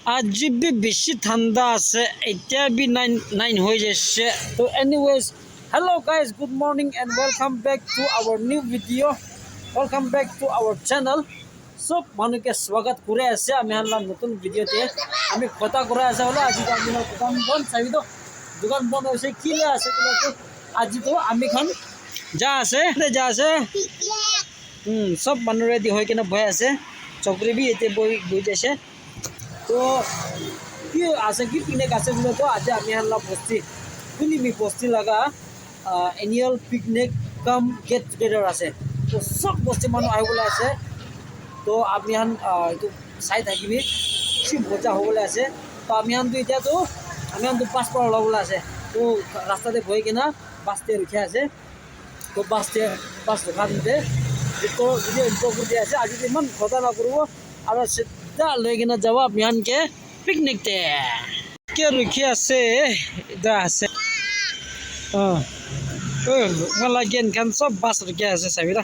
आज भी बेसी ठंडा আছে এতিয়া भी 9 হৈ যাচ্ছে তো anyways hello guys good morning and welcome back to our new video welcome back to our channel সব মানুষকে স্বাগত করে আছে আমি আনলাম নতুন ভিডিওতে আমি কথা করে আছে হলো আজি আমি দোকান বন্ধ চাই তো দোকান বন্ধ হইছে কি আছে তো আজি তো আমি খান যা আছে সব মানুহ রেডি হৈ কিনে বহি আছে চকরি भी এতে বই যাইছে তো কি আছে কি পিকনিক আছে বলে তো আজ আমি আনলাম বস্তি ফুলিমি বস্তি লাগা এনুয়াল পিকনিক কাম গেট টুগেদার আছে তো সব বস্তি মানুষ আহিবলৈ আছে তো আমি আন এইটো চাই থাকিবি কি মজা হ'বলৈ আছে তো আমি আনটো এতিয়াতো আমি আনটো বাছ পৰা ওলাবলৈ আছে তো ৰাস্তাতে বহি কিনা বাছতে ৰখি আছে তো বাছ ৰখা দিওঁতে ভিডিঅ' ইনফ' কৰি আছে আজি ইমান ঘটা নকৰিব আৰু চিধা লৈ কিনে যাব আমি আনকে পিকনিকতে কে ৰখি আছে এটা আছে মালা গেন খান সব বাছ ৰখি আছে চাবি দা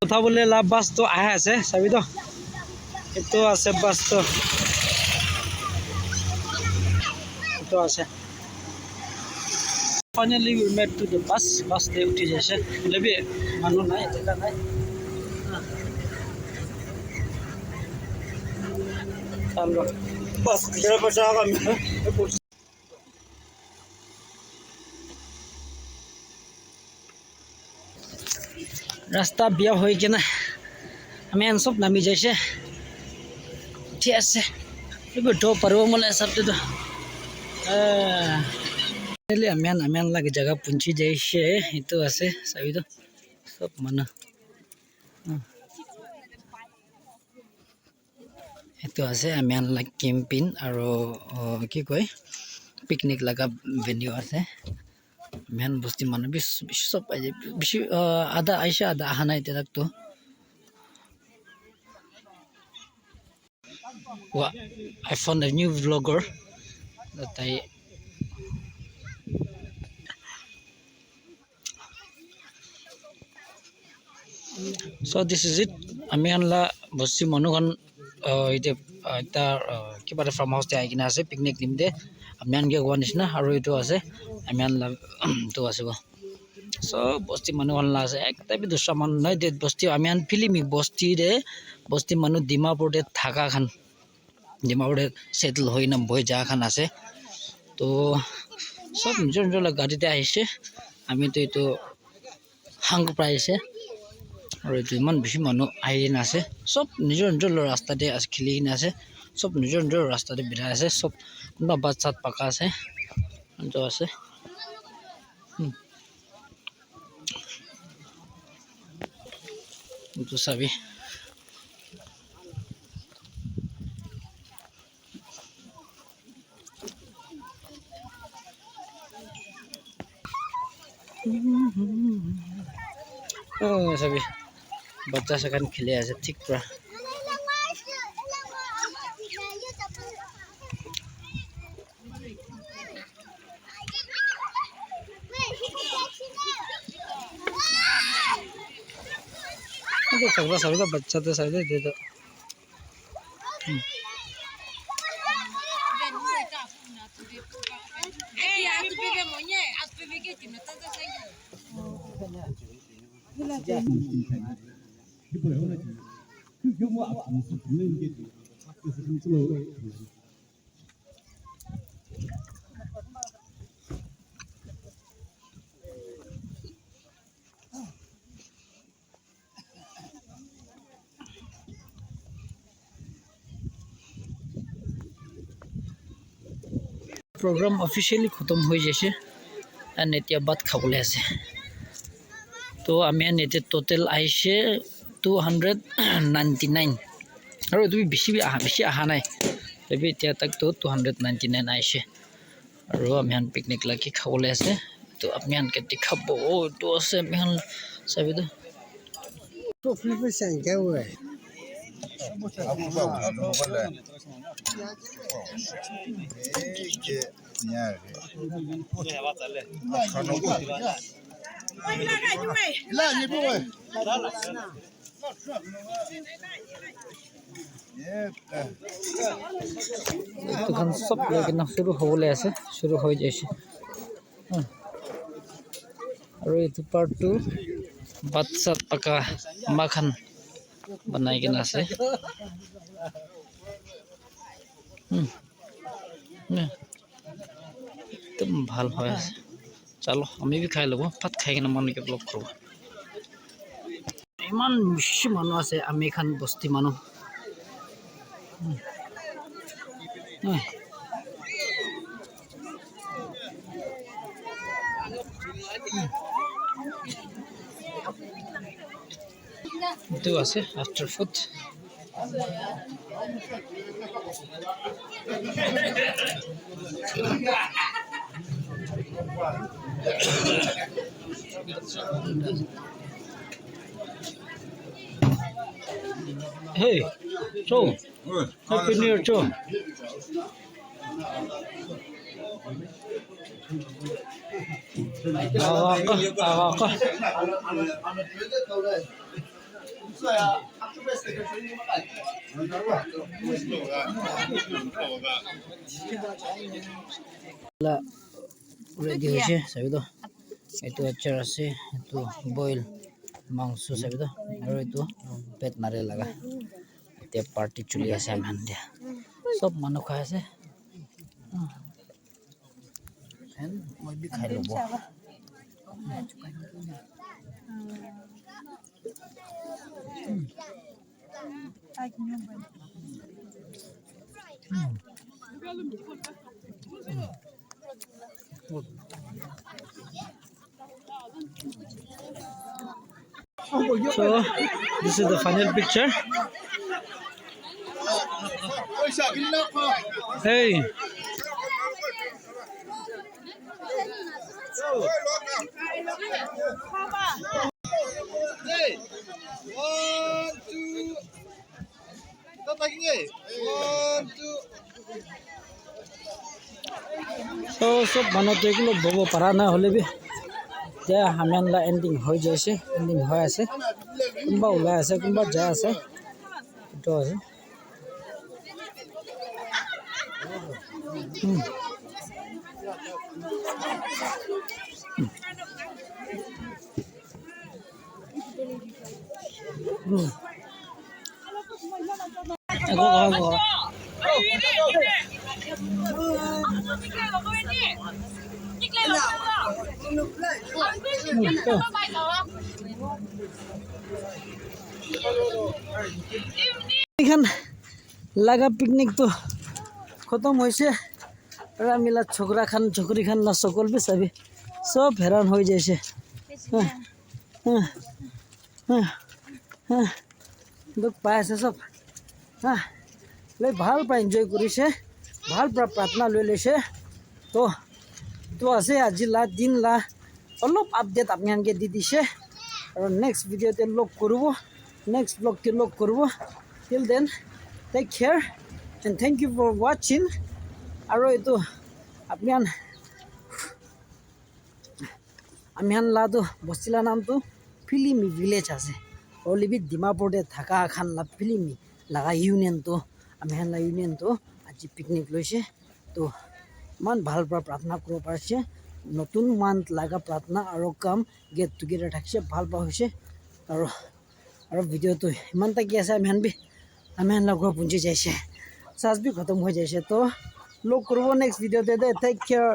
উঠাবলৈ লাভ বাছটো আহে আছে চাবি তো এইটো আছে বাছটো এইটো আছে finally we met to the bus they উঠি যাইছে লেবি মানুহ নাই এটা নাই চলো বাস কেরা পয়সা আমি রাস্তা বিয়া হৈ কিনা আমি আন সব নামি যাইছে ঠিক আছে এইবোৰ ঢৌ পাৰিব মলে সবটো আমি আন লাগে জায়গা পুঞ্চি যাইছে এইটো আছে চাবি তো সব মানুহ এইটো আছে আমি আন লাগ কেম্পিং আৰু কি কয় পিকনিক লাগা ভেনিউ আছে মেন বস্তি মানুহ বেছি সব পাই যায় বেছি আধা আইসা আধা আহা নাই এতিয়া তো I found a new vlogger that so this is it আমি আনলা বস্তি মানুহখন এটা কিবা এটা ফাৰ্ম হাউচ আহি কিনে আছে পিকনিক দিম দে আমি আনকে গোৱা নিচিনা আৰু এইটো আছে আমি আনলা তো আছে সব বস্তি মানুহ আনলা আছে একটা বি দুসরা মানুহ নাই দে বস্তি আমি আন ফিলিমি বস্তি মানুহ ডিমাপুৰতে থাকা খান ডিমাপুৰতে সেটেল হৈ না বহি যা খান আছে তো সব নিজৰ গাড়ীতে আহিছে আমিতো এইটো হাং প্ৰাইছে আৰু এইটো ইমান বেছি মানুহ আহি আছে সব নিজৰ ৰাস্তাতে আছে খেলি কিনে আছে সব নিজৰ ৰাস্তাতে বিৰাই আছে সব কোনোবা বাট চাত পাকা আছে তো আছে তো চাবি চাবি বাচ্চা সেখানে খেলে আছে ঠিক পুরা সাবি তো বাচ্চাতে সাবি দে তো program officially खत्म হৈ যাইছে and এতিয়া বাত খাবলৈ আছে তো আমি নেটে টোটাল আইছে 299 আৰু তুমি বেছি আহা নাই তবে এতিয়া তাক তো 299 আইছে আৰু আমি পিকনিক লাগি খাবলৈ আছে তো আমি আনকে দেখাব তো আছে আমি চাবি তো তো ফ্লিপ সংখ্যা হয় এইটোখান চব লৈ কিনে শুৰু হ'বলৈ আছে শুৰু হৈ যাইছে আৰু এইটো পাৰ্টটো বাচ্চা পাকা মাখান বনাই কিনে আছে একদম ভাল হৈ আছে চলো আমি বি খাই ল'ব ভাত খাই কিনে মানুহকে ব্লগ কৰোঁ ইমান বেছি মানুহ আছে আমি এখন বস্তি মানুহ itu আছে after food hey Joe happy new year Joe ready hoise sabi to etu achar ase etu boil mangso sabi to aru etu pet mare laga ete party chuli ase aman dia sob manu khai ase and moi bi khai lobo So this is the final picture. Hey. Hey. 1, 2. Stop taking it. 1, 2. So sob manu to eklo bobo para na hole bi ja hamen la ending hoi jaise ending hoi ase kumba ulai ase kumba ja ase to ase Go. এখান লাগা picnic তো খতম হয়েছে রা মিলা ছোকরা খান ছোকরি খান না সকল বি সবই সব হেরান হয়ে যাইছে দুঃখ পাই আছে সব লৈ ভাল পাই এনজয় কৰিছে ভাল প্ৰাৰ্থনা লৈ লৈছে তো আছে আজি লা দিন লা অলপ আপডেট আপোনালোকে দি দিছে আৰু নেক্সট ভিডিঅ'তে লগ কৰিব নেক্সট ব্লগতে লগ কৰিব till then take care and thank you for ৱাচিং আৰু এইটো আমিহান লাটো বস্তিলা নামটো ফিলিমি ভিলেজ আছে অলিবি ডিমাপুৰতে থাকা খান লা ফিলিমি লাগা ইউনিয়নটো আমিহান লা ইউনিয়নটো আজি পিকনিক লৈছে তো ইমান ভাল প্ৰাৰ্থনা কৰিব পাৰিছে নতুন মান্থ লাগা প্ৰাৰ্থনা আৰু কাম গেট টুগেদাৰ থাকিছে ভাল পোৱা হৈছে আৰু ভিডিঅ'টো ইমান তাকি আছে আমিহান লগৰ পুঞ্জি যাইছে চাৰ্জ বি খতম হৈ যাইছে তো লগ কৰিব নেক্সট ভিডিঅ'তে দে টেক কেয়াৰ